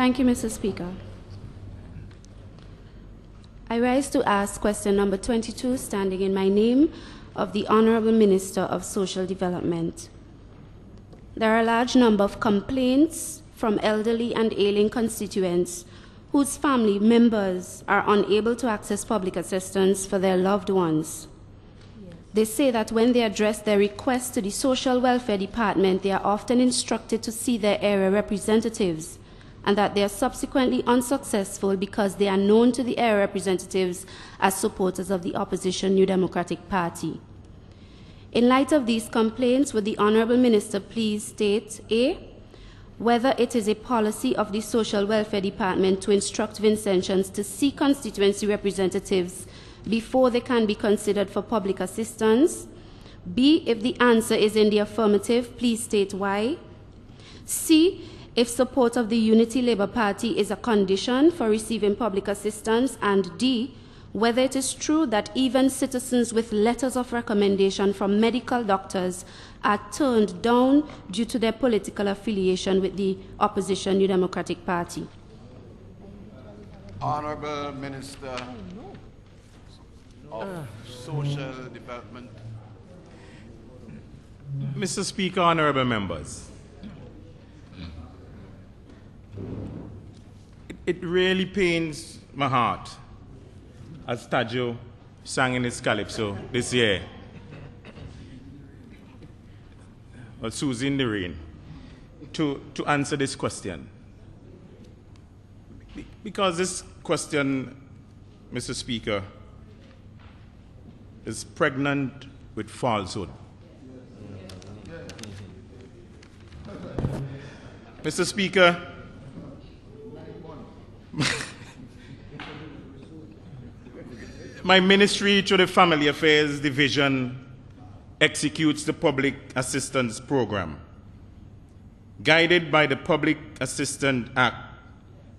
Thank you, Mr. Speaker. I rise to ask question number 22, standing in my name, of the Honourable Minister of Social Development. There are a large number of complaints from elderly and ailing constituents whose family members are unable to access public assistance for their loved ones. They say that when they address their request to the Social Welfare Department, they are often instructed to see their area representatives, and that they are subsequently unsuccessful because they are known to the area representatives as supporters of the opposition New Democratic Party. In light of these complaints, would the Honourable Minister please state, A, whether it is a policy of the Social Welfare Department to instruct Vincentians to see constituency representatives before they can be considered for public assistance? B, if the answer is in the affirmative, please state why. C, if support of the Unity Labour Party is a condition for receiving public assistance, and D, whether it is true that even citizens with letters of recommendation from medical doctors are turned down due to their political affiliation with the opposition New Democratic Party. Honourable Minister of Social Development. Mr. Speaker, honourable members, it really pains my heart, as Tajo sang in his calypso this year, or Susie in the Rain, to answer this question. Because this question, Mr. Speaker, is pregnant with falsehood. Mr. Speaker, my ministry through the Family Affairs Division executes the Public Assistance Program. Guided by the Public Assistance Act,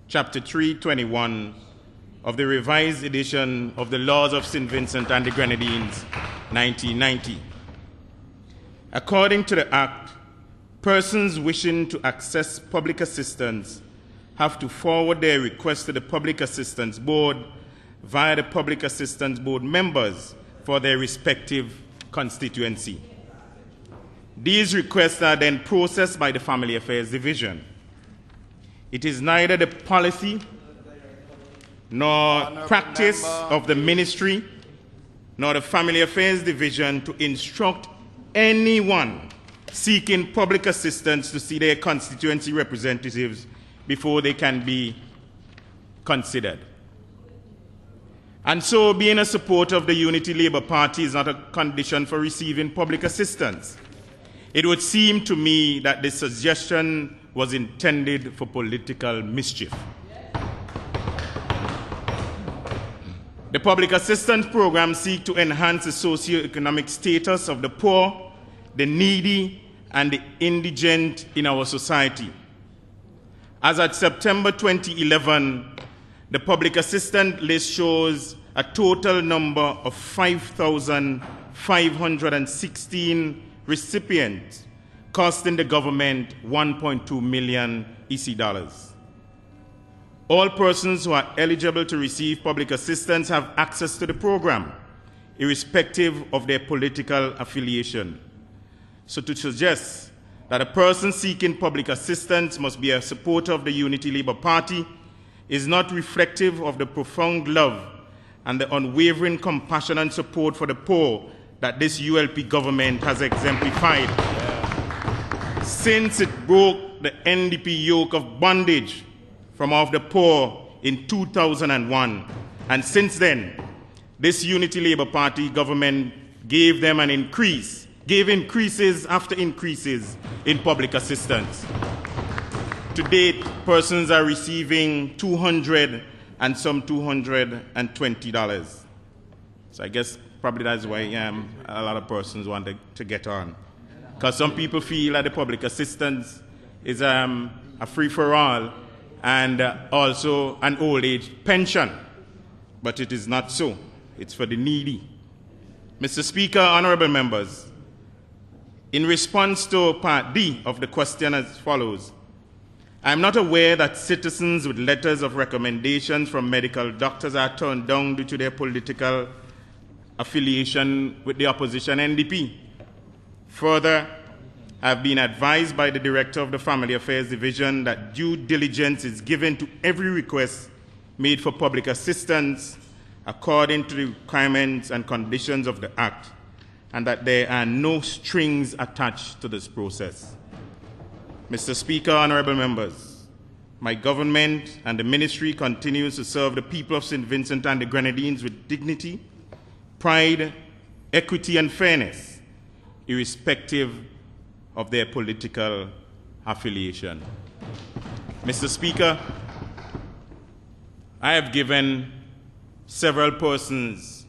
Chapter 321 of the revised edition of the Laws of St. Vincent and the Grenadines, 1990. According to the Act, persons wishing to access public assistance have to forward their request to the Public Assistance Board via the Public Assistance Board members for their respective constituency. These requests are then processed by the Family Affairs Division. It is neither the policy nor practice of the ministry nor the Family Affairs Division to instruct anyone seeking public assistance to see their constituency representatives before they can be considered. And so being a supporter of the Unity Labour Party is not a condition for receiving public assistance. It would seem to me that this suggestion was intended for political mischief. The Public Assistance Program seeks to enhance the socio-economic status of the poor, the needy, and the indigent in our society. As at September 2011, the public assistance list shows a total number of 5,516 recipients, costing the government 1.2 million EC dollars. All persons who are eligible to receive public assistance have access to the program, irrespective of their political affiliation. So to suggest that a person seeking public assistance must be a supporter of the Unity Labour Party is not reflective of the profound love and the unwavering compassion and support for the poor that this ULP government has exemplified since it broke the NDP yoke of bondage from off the poor in 2001. And since then, this Unity Labour Party government gave them an increase, gave increases after increases in public assistance. To date, persons are receiving $200 and some $220. So I guess probably that's why a lot of persons want to get on. Because some people feel that the public assistance is a free-for-all and also an old age pension. But it is not so. It's for the needy. Mr. Speaker, honourable members, in response to Part D of the question as follows, I am not aware that citizens with letters of recommendations from medical doctors are turned down due to their political affiliation with the opposition NDP. Further, I have been advised by the Director of the Family Affairs Division that due diligence is given to every request made for public assistance according to the requirements and conditions of the Act, and that there are no strings attached to this process. Mr. Speaker, honorable members, my government and the ministry continues to serve the people of St. Vincent and the Grenadines with dignity, pride, equity, and fairness, irrespective of their political affiliation. Mr. Speaker, I have given several persons,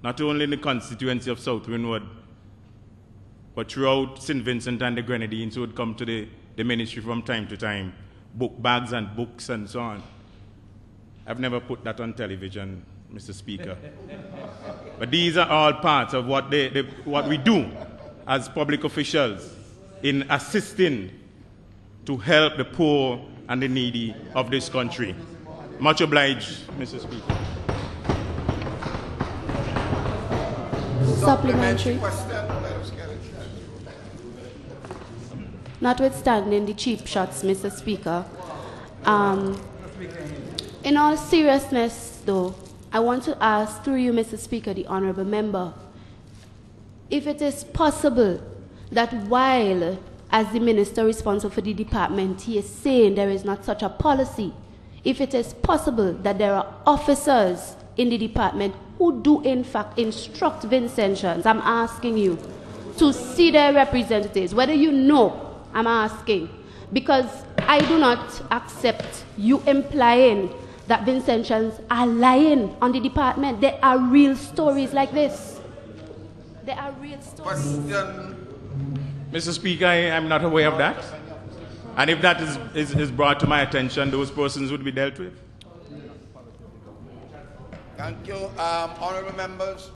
not only in the constituency of South Windward, but throughout St. Vincent and the Grenadines, who would come to the ministry from time to time, book bags and books and so on. I've never put that on television, Mr. Speaker. But these are all parts of what we do as public officials in assisting to help the poor and the needy of this country. Much obliged, Mr. Speaker. Supplementary. Notwithstanding the cheap shots, Mr. Speaker, in all seriousness, though, I want to ask through you, Mr. Speaker, the honourable member, if it is possible that while, as the minister responsible for the department, he is saying there is not such a policy, if it is possible that there are officers in the department who do in fact instruct Vincentians, I'm asking you, to see their representatives, whether you know, I'm asking, because I do not accept you implying that Vincentians are lying on the department. There are real stories like this. There are real stories. Mr. Speaker, I am not aware of that. And if that is brought to my attention, those persons would be dealt with. Thank you. Honourable members.